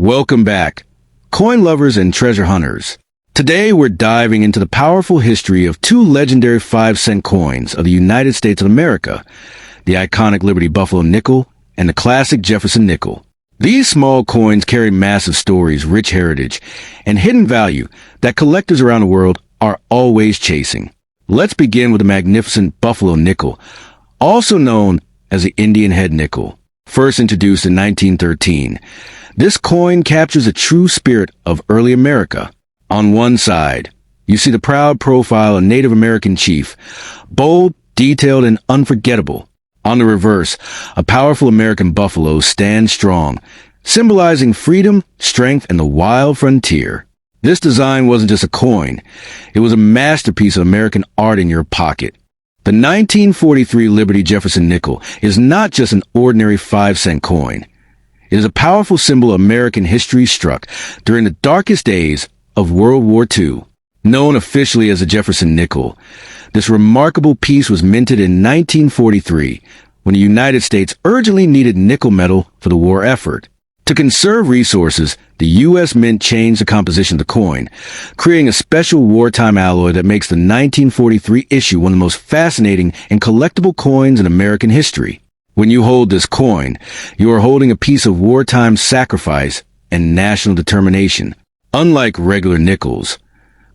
Welcome back, coin lovers and treasure hunters. Today we're diving into the powerful history of two legendary 5-cent coins of the United States of America, the iconic Liberty Buffalo nickel and the classic Jefferson nickel. These small coins carry massive stories, rich heritage, and hidden value that collectors around the world are always chasing. Let's begin with the magnificent Buffalo nickel, also known as the Indian head nickel. First introduced in 1913, this coin captures a true spirit of early America. On one side, you see the proud profile of Native American chief, bold, detailed, and unforgettable. On the reverse, a powerful American buffalo stands strong, symbolizing freedom, strength, and the wild frontier. This design wasn't just a coin. It was a masterpiece of American art in your pocket. The 1943 Liberty Jefferson nickel is not just an ordinary 5-cent coin. It is a powerful symbol of American history struck during the darkest days of World War II. Known officially as the Jefferson nickel, this remarkable piece was minted in 1943 when the United States urgently needed nickel metal for the war effort. To conserve resources, the U.S. Mint changed the composition of the coin, creating a special wartime alloy that makes the 1943 issue one of the most fascinating and collectible coins in American history. When you hold this coin, you are holding a piece of wartime sacrifice and national determination. Unlike regular nickels,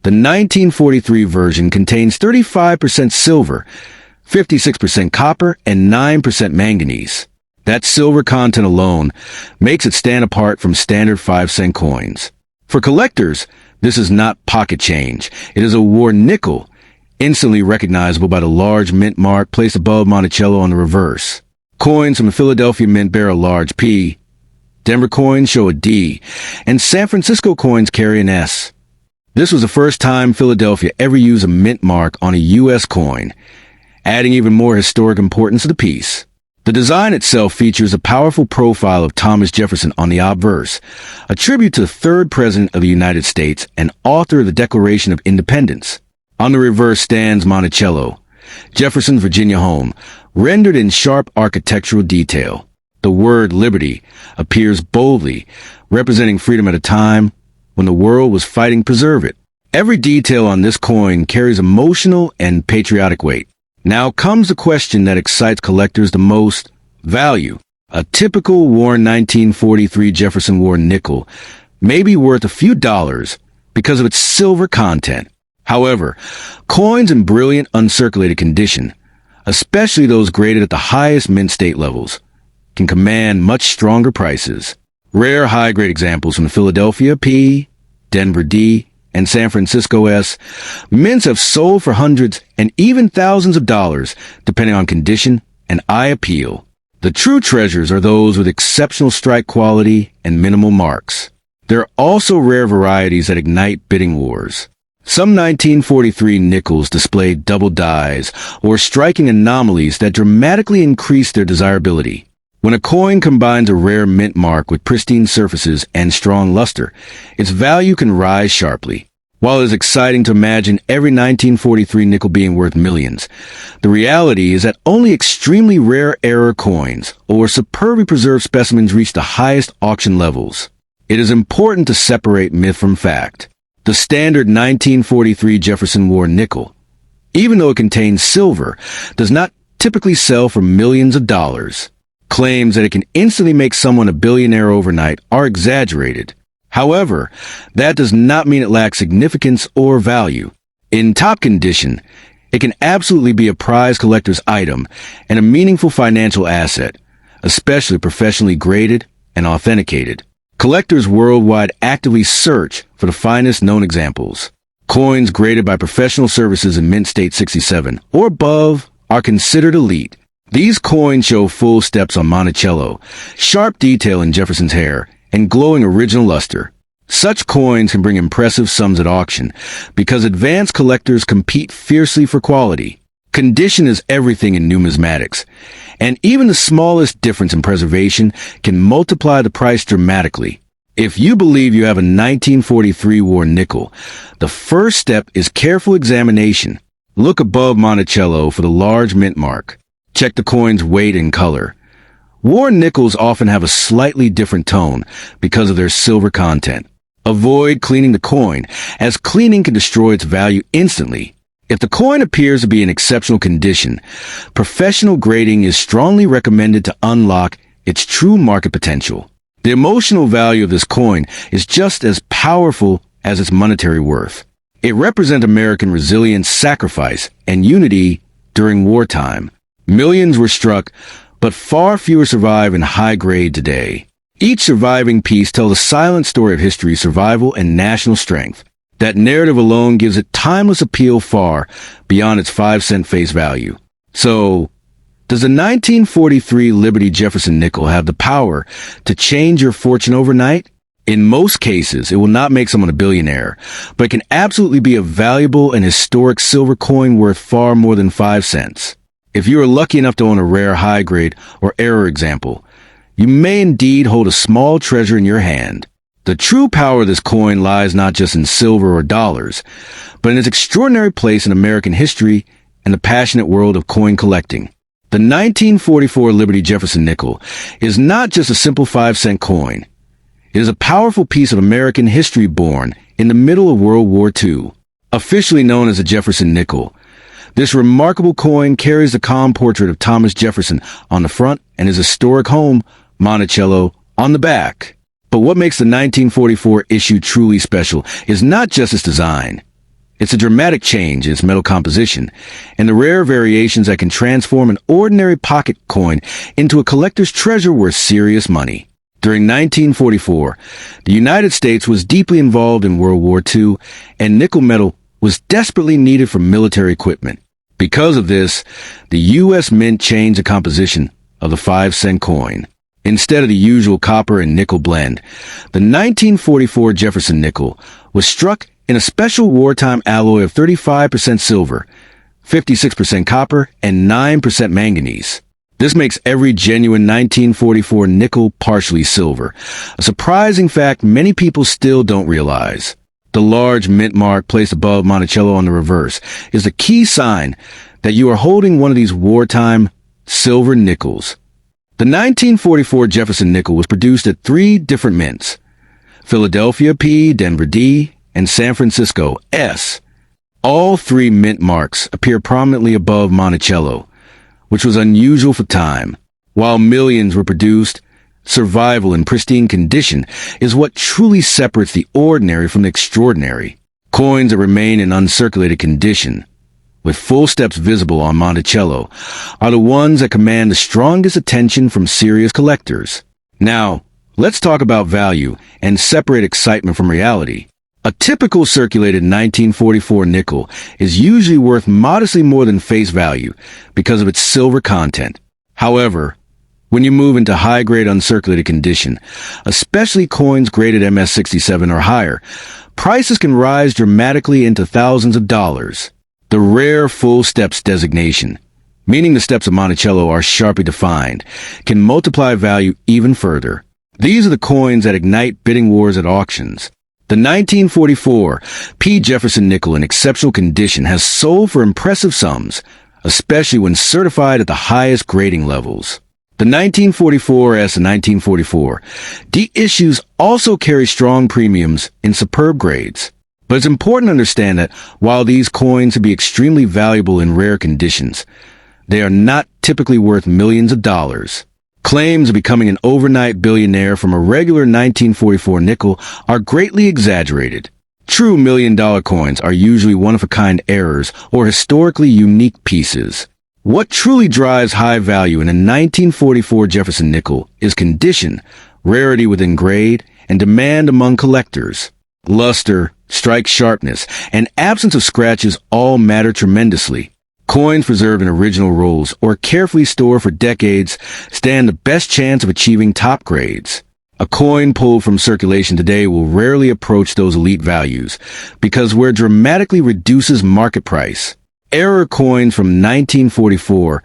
the 1943 version contains 35% silver, 56% copper, and 9% manganese. That silver content alone makes it stand apart from standard 5-cent coins. For collectors, this is not pocket change. It is a war nickel, instantly recognizable by the large mint mark placed above Monticello on the reverse. Coins from the Philadelphia Mint bear a large P, Denver coins show a D, and San Francisco coins carry an S. This was the first time Philadelphia ever used a mint mark on a U.S. coin, adding even more historic importance to the piece. The design itself features a powerful profile of Thomas Jefferson on the obverse, a tribute to the third president of the United States and author of the Declaration of Independence. On the reverse stands Monticello, Jefferson's Virginia home, rendered in sharp architectural detail. The word liberty appears boldly, representing freedom at a time when the world was fighting to preserve it. Every detail on this coin carries emotional and patriotic weight. Now comes the question that excites collectors the most: value. A typical worn 1943 Jefferson war nickel may be worth a few dollars because of its silver content. However, coins in brilliant uncirculated condition, especially those graded at the highest mint state levels, can command much stronger prices. Rare high-grade examples from Philadelphia P, Denver D, and San Francisco S, mints have sold for hundreds and even thousands of dollars, depending on condition and eye appeal. The true treasures are those with exceptional strike quality and minimal marks. There are also rare varieties that ignite bidding wars. Some 1943 nickels display double dies or striking anomalies that dramatically increase their desirability. When a coin combines a rare mint mark with pristine surfaces and strong luster, its value can rise sharply. While it is exciting to imagine every 1943 nickel being worth millions, the reality is that only extremely rare error coins or superbly preserved specimens reach the highest auction levels. It is important to separate myth from fact. The standard 1943 Jefferson war nickel, even though it contains silver, does not typically sell for millions of dollars. Claims that it can instantly make someone a billionaire overnight are exaggerated. However, that does not mean it lacks significance or value. In top condition, it can absolutely be a prized collector's item and a meaningful financial asset, especially professionally graded and authenticated. Collectors worldwide actively search for the finest known examples. Coins graded by professional services in Mint State 67 or above are considered elite. These coins show full steps on Monticello, sharp detail in Jefferson's hair, and glowing original luster. Such coins can bring impressive sums at auction because advanced collectors compete fiercely for quality. Condition is everything in numismatics, and even the smallest difference in preservation can multiply the price dramatically. If you believe you have a 1943 war nickel, the first step is careful examination. Look above Monticello for the large mint mark. Check the coin's weight and color. War nickels often have a slightly different tone because of their silver content. Avoid cleaning the coin, as cleaning can destroy its value instantly. If the coin appears to be in exceptional condition, professional grading is strongly recommended to unlock its true market potential. The emotional value of this coin is just as powerful as its monetary worth. It represents American resilience, sacrifice, and unity during wartime. Millions were struck, but far fewer survive in high grade today. Each surviving piece tells a silent story of history, survival, and national strength. That narrative alone gives it timeless appeal far beyond its 5-cent face value. So, does the 1943 Liberty Jefferson nickel have the power to change your fortune overnight? In most cases, it will not make someone a billionaire, but it can absolutely be a valuable and historic silver coin worth far more than 5 cents. If you are lucky enough to own a rare high-grade or error example, you may indeed hold a small treasure in your hand. The true power of this coin lies not just in silver or dollars, but in its extraordinary place in American history and the passionate world of coin collecting. The 1944 Liberty Jefferson nickel is not just a simple 5-cent coin. It is a powerful piece of American history born in the middle of World War II. Officially known as the Jefferson nickel, this remarkable coin carries the calm portrait of Thomas Jefferson on the front and his historic home, Monticello, on the back. But what makes the 1944 issue truly special is not just its design. It's a dramatic change in its metal composition and the rare variations that can transform an ordinary pocket coin into a collector's treasure worth serious money. During 1944, the United States was deeply involved in World War II, and nickel metal was desperately needed for military equipment. Because of this, the U.S. Mint changed the composition of the 5-cent coin. Instead of the usual copper and nickel blend, the 1944 Jefferson nickel was struck in a special wartime alloy of 35% silver, 56% copper, and 9% manganese. This makes every genuine 1944 nickel partially silver, a surprising fact many people still don't realize. The large mint mark placed above Monticello on the reverse is the key sign that you are holding one of these wartime silver nickels. The 1944 Jefferson nickel was produced at 3 different mints: Philadelphia P, Denver D, and San Francisco S. All 3 mint marks appear prominently above Monticello, which was unusual for time. While millions were produced, survival in pristine condition is what truly separates the ordinary from the extraordinary. Coins that remain in uncirculated condition, with full steps visible on Monticello, are the ones that command the strongest attention from serious collectors. Now, let's talk about value and separate excitement from reality. A typical circulated 1944 nickel is usually worth modestly more than face value because of its silver content. However, when you move into high-grade uncirculated condition, especially coins graded MS-67 or higher, prices can rise dramatically into thousands of dollars. The rare full steps designation, meaning the steps of Monticello are sharply defined, can multiply value even further. These are the coins that ignite bidding wars at auctions. The 1944 P. Jefferson nickel in exceptional condition has sold for impressive sums, especially when certified at the highest grading levels. The 1944 S and 1944 D issues also carry strong premiums in superb grades. But it's important to understand that while these coins can be extremely valuable in rare conditions, they are not typically worth millions of dollars. Claims of becoming an overnight billionaire from a regular 1944 nickel are greatly exaggerated. True million-dollar coins are usually one-of-a-kind errors or historically unique pieces. What truly drives high value in a 1944 Jefferson nickel is condition, rarity within grade, and demand among collectors. Luster, strike sharpness, and absence of scratches all matter tremendously. Coins preserved in original rolls or carefully stored for decades stand the best chance of achieving top grades. A coin pulled from circulation today will rarely approach those elite values because where dramatically reduces market price. Error coins from 1944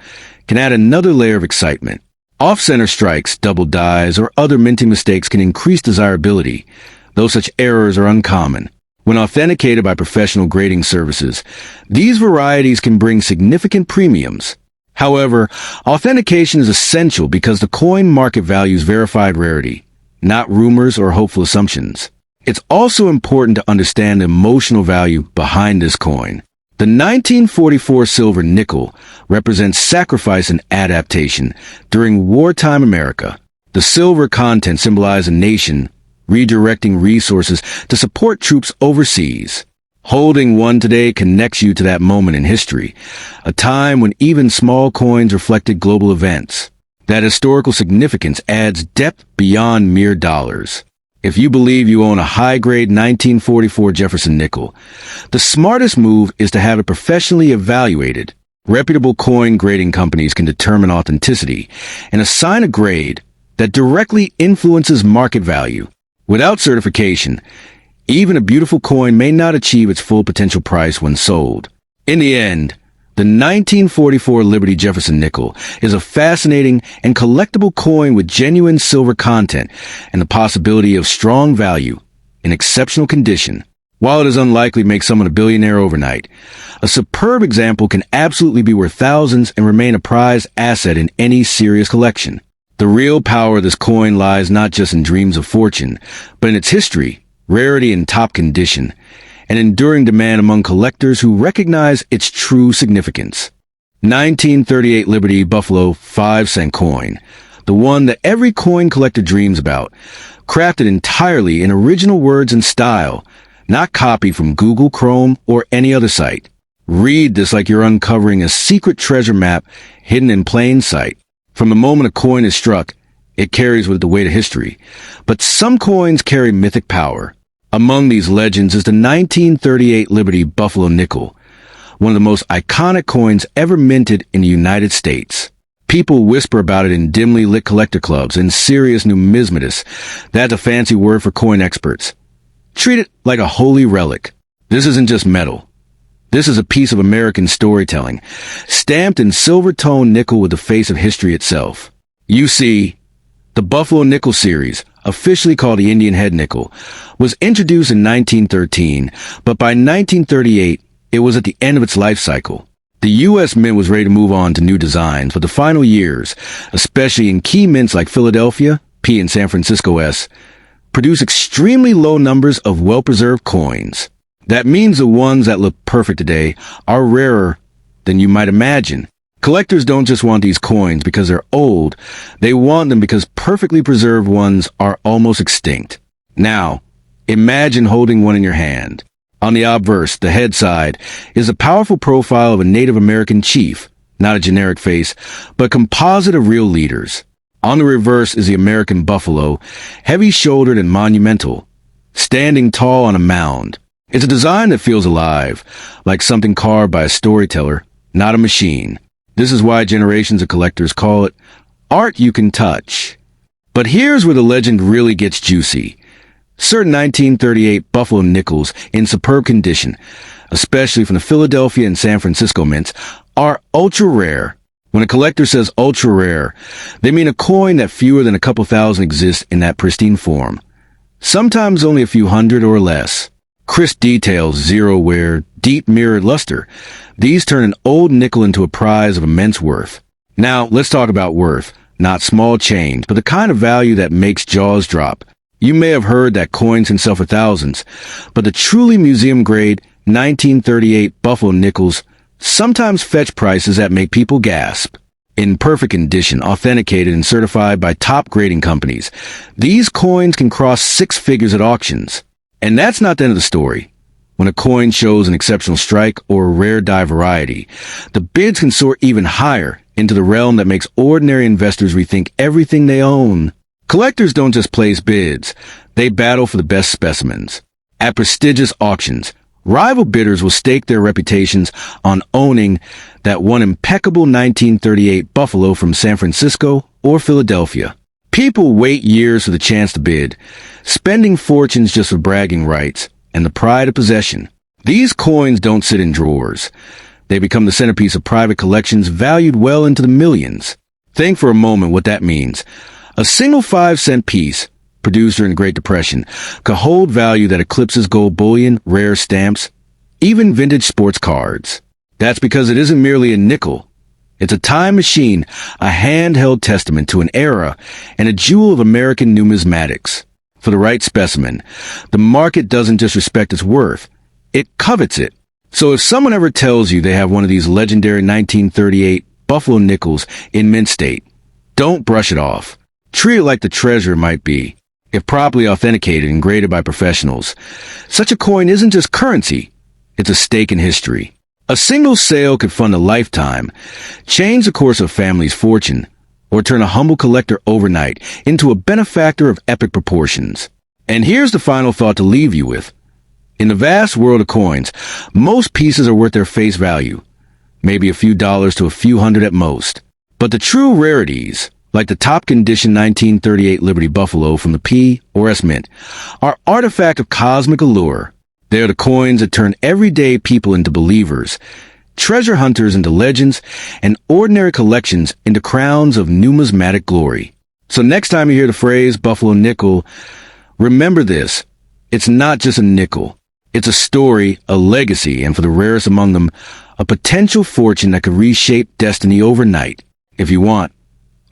can add another layer of excitement. Off-center strikes, double dies, or other minting mistakes can increase desirability, though such errors are uncommon. When authenticated by professional grading services, these varieties can bring significant premiums. However, authentication is essential because the coin market values verified rarity, not rumors or hopeful assumptions. It's also important to understand the emotional value behind this coin. The 1944 silver nickel represents sacrifice and adaptation during wartime America. The silver content symbolized a nation redirecting resources to support troops overseas. Holding one today connects you to that moment in history, a time when even small coins reflected global events. That historical significance adds depth beyond mere dollars. If you believe you own a high-grade 1944 Jefferson nickel, the smartest move is to have it professionally evaluated. Reputable coin grading companies can determine authenticity and assign a grade that directly influences market value. Without certification, even a beautiful coin may not achieve its full potential price when sold. In the end, the 1944 Liberty Jefferson nickel is a fascinating and collectible coin with genuine silver content and the possibility of strong value in exceptional condition. While it is unlikely to make someone a billionaire overnight, a superb example can absolutely be worth thousands and remain a prized asset in any serious collection. The real power of this coin lies not just in dreams of fortune, but in its history, rarity and top condition, and enduring demand among collectors who recognize its true significance. 1938 Liberty Buffalo 5-cent coin, the one that every coin collector dreams about, crafted entirely in original words and style, not copied from Google, Chrome, or any other site. Read this like you're uncovering a secret treasure map hidden in plain sight. From the moment a coin is struck, it carries with it the weight of history. But some coins carry mythic power. Among these legends is the 1938 Liberty Buffalo nickel, one of the most iconic coins ever minted in the United States. People whisper about it in dimly lit collector clubs, and serious numismatists, that's a fancy word for coin experts, treat it like a holy relic. This isn't just metal. This is a piece of American storytelling, stamped in silver-toned nickel with the face of history itself. You see, the Buffalo Nickel series, officially called the Indian Head Nickel, was introduced in 1913, but by 1938, it was at the end of its life cycle. The U.S. Mint was ready to move on to new designs, but the final years, especially in key mints like Philadelphia, P, and San Francisco S, produce extremely low numbers of well-preserved coins. That means the ones that look perfect today are rarer than you might imagine. Collectors don't just want these coins because they're old, they want them because perfectly preserved ones are almost extinct. Now, imagine holding one in your hand. On the obverse, the head side, is a powerful profile of a Native American chief, not a generic face, but a composite of real leaders. On the reverse is the American buffalo, heavy-shouldered and monumental, standing tall on a mound. It's a design that feels alive, like something carved by a storyteller, not a machine. This is why generations of collectors call it art you can touch. But here's where the legend really gets juicy. Certain 1938 Buffalo nickels in superb condition, especially from the Philadelphia and San Francisco mints, are ultra rare. When a collector says ultra rare, they mean a coin that fewer than a couple thousand exists in that pristine form. Sometimes only a few hundred or less. Crisp details, zero wear, deep mirrored luster. These turn an old nickel into a prize of immense worth. Now, let's talk about worth. Not small change, but the kind of value that makes jaws drop. You may have heard that coins can sell for thousands, but the truly museum-grade 1938 Buffalo nickels sometimes fetch prices that make people gasp. In perfect condition, authenticated and certified by top grading companies, these coins can cross six figures at auctions. And that's not the end of the story. When a coin shows an exceptional strike or a rare die variety, the bids can soar even higher into the realm that makes ordinary investors rethink everything they own. Collectors don't just place bids, they battle for the best specimens. At prestigious auctions, rival bidders will stake their reputations on owning that one impeccable 1938 Buffalo from San Francisco or Philadelphia. People wait years for the chance to bid, spending fortunes just for bragging rights and the pride of possession. These coins don't sit in drawers. They become the centerpiece of private collections valued well into the millions. Think for a moment what that means. A single 5-cent piece, produced during the Great Depression, could hold value that eclipses gold bullion, rare stamps, even vintage sports cards. That's because it isn't merely a nickel. It's a time machine, a handheld testament to an era, and a jewel of American numismatics. For the right specimen, the market doesn't just respect its worth, it covets it. So if someone ever tells you they have one of these legendary 1938 Buffalo nickels in mint state, don't brush it off. Treat it like the treasure might be. If properly authenticated and graded by professionals, such a coin isn't just currency, it's a stake in history. A single sale could fund a lifetime, change the course of a family's fortune, or turn a humble collector overnight into a benefactor of epic proportions. And here's the final thought to leave you with. In the vast world of coins, most pieces are worth their face value, maybe a few dollars to a few hundred at most. But the true rarities, like the top condition 1938 Liberty Buffalo from the P or S Mint, are artifact of cosmic allure. They are the coins that turn everyday people into believers, treasure hunters into legends, and ordinary collections into crowns of numismatic glory. So next time you hear the phrase Buffalo nickel, remember this. It's not just a nickel. It's a story, a legacy, and for the rarest among them, a potential fortune that could reshape destiny overnight. If you want,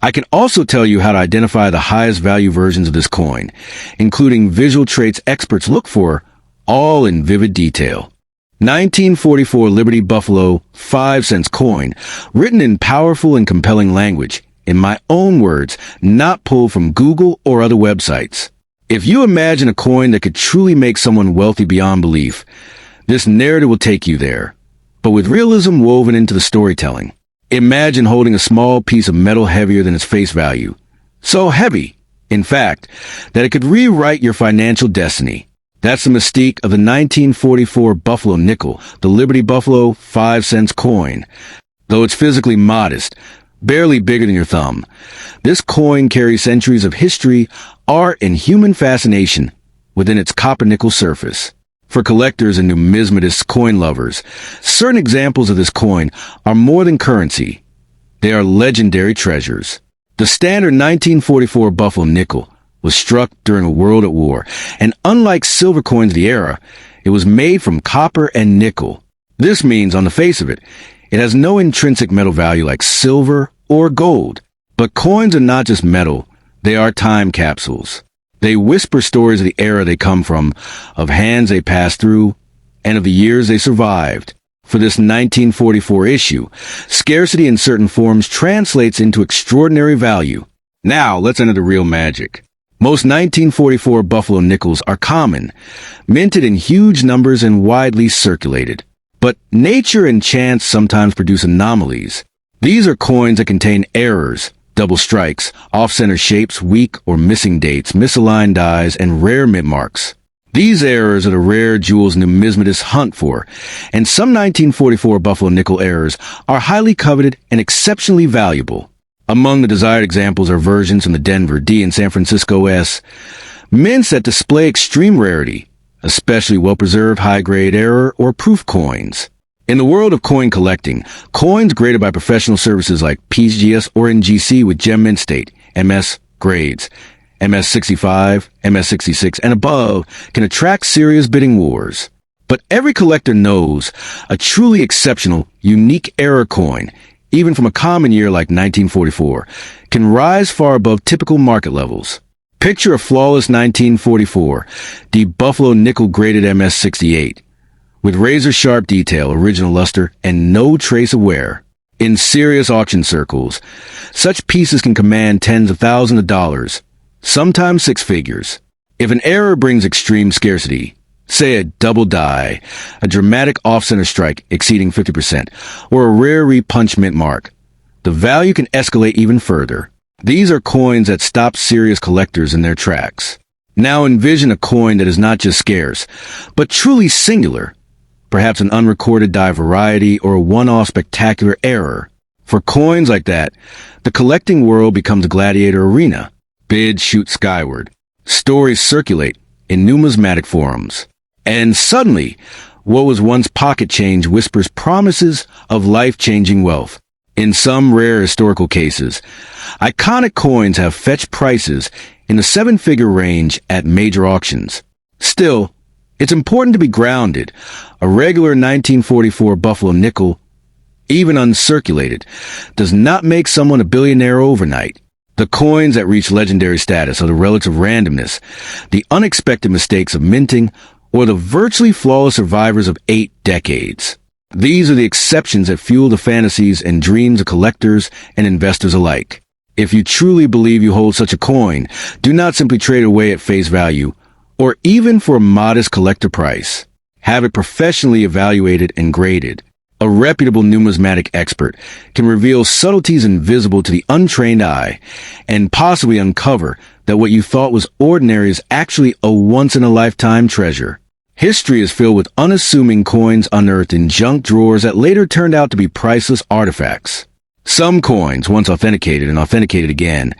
I can also tell you how to identify the highest value versions of this coin, including visual traits experts look for, all in vivid detail. 1944 Liberty Buffalo 5-cent coin, written in powerful and compelling language, in my own words, not pulled from Google or other websites. If you imagine a coin that could truly make someone wealthy beyond belief, this narrative will take you there, but with realism woven into the storytelling. Imagine holding a small piece of metal heavier than its face value. So heavy, in fact, that it could rewrite your financial destiny. That's the mystique of the 1944 Buffalo nickel, the Liberty Buffalo 5-cent coin. Though it's physically modest, barely bigger than your thumb, this coin carries centuries of history, art, and human fascination within its copper-nickel surface. For collectors and numismatist coin lovers, certain examples of this coin are more than currency. They are legendary treasures. The standard 1944 Buffalo nickel was struck during a world at war, and unlike silver coins of the era, it was made from copper and nickel. This means, on the face of it, it has no intrinsic metal value like silver or gold. But coins are not just metal, they are time capsules. They whisper stories of the era they come from, of hands they passed through, and of the years they survived. For this 1944 issue, scarcity in certain forms translates into extraordinary value. Now, let's enter the real magic. Most 1944 Buffalo nickels are common, minted in huge numbers and widely circulated. But nature and chance sometimes produce anomalies. These are coins that contain errors, double strikes, off-center shapes, weak or missing dates, misaligned dies, and rare mint marks. These errors are the rare jewels numismatists hunt for, and some 1944 Buffalo nickel errors are highly coveted and exceptionally valuable. Among the desired examples are versions from the Denver D and San Francisco S, mints that display extreme rarity, especially well-preserved high-grade error or proof coins. In the world of coin collecting, coins graded by professional services like PGS or NGC with gem mint state, MS grades, MS65, MS66, and above can attract serious bidding wars. But every collector knows a truly exceptional, unique error coin, even from a common year like 1944, can rise far above typical market levels. Picture a flawless 1944, the Buffalo nickel graded MS68, with razor-sharp detail, original luster, and no trace of wear. In serious auction circles, such pieces can command tens of thousands of dollars, sometimes six figures. If an error brings extreme scarcity, say a double die, a dramatic off-center strike exceeding 50%, or a rare repunch mint mark, the value can escalate even further. These are coins that stop serious collectors in their tracks. Now envision a coin that is not just scarce, but truly singular, perhaps an unrecorded die variety or a one-off spectacular error. For coins like that, the collecting world becomes a gladiator arena. Bids shoot skyward. Stories circulate in numismatic forums. And suddenly, what was once pocket change whispers promises of life-changing wealth. In some rare historical cases, iconic coins have fetched prices in the seven-figure range at major auctions. Still, it's important to be grounded. A regular 1944 Buffalo nickel even uncirculated, does not make someone a billionaire overnight. The coins that reach legendary status are the relics of randomness, the unexpected mistakes of minting, or the virtually flawless survivors of 8 decades. These are the exceptions that fuel the fantasies and dreams of collectors and investors alike. If you truly believe you hold such a coin, do not simply trade it away at face value, or even for a modest collector price. Have it professionally evaluated and graded. A reputable numismatic expert can reveal subtleties invisible to the untrained eye and possibly uncover that what you thought was ordinary is actually a once-in-a-lifetime treasure. History is filled with unassuming coins unearthed in junk drawers that later turned out to be priceless artifacts. Some coins, once authenticated and authenticated again,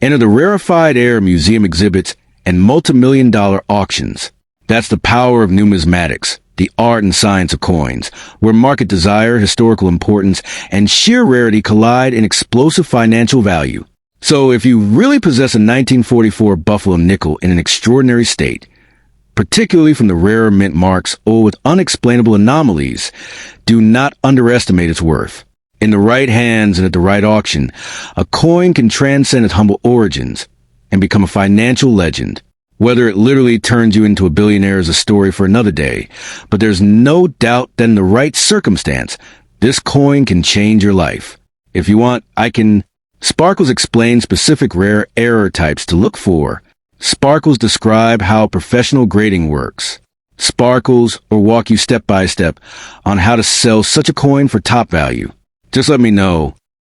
enter the rarefied air museum exhibits and multi-million-dollar auctions. That's the power of numismatics, the art and science of coins, where market desire, historical importance, and sheer rarity collide in explosive financial value. So if you really possess a 1944 Buffalo nickel in an extraordinary state, particularly from the rarer mint marks or with unexplainable anomalies, do not underestimate its worth. In the right hands and at the right auction, a coin can transcend its humble origins and become a financial legend. Whether it literally turns you into a billionaire is a story for another day, but there's no doubt that in the right circumstance, this coin can change your life. If you want, Sparkles explain specific rare error types to look for. Sparkles describe how professional grading works. Sparkles or walk you step by step on how to sell such a coin for top value. Just let me know,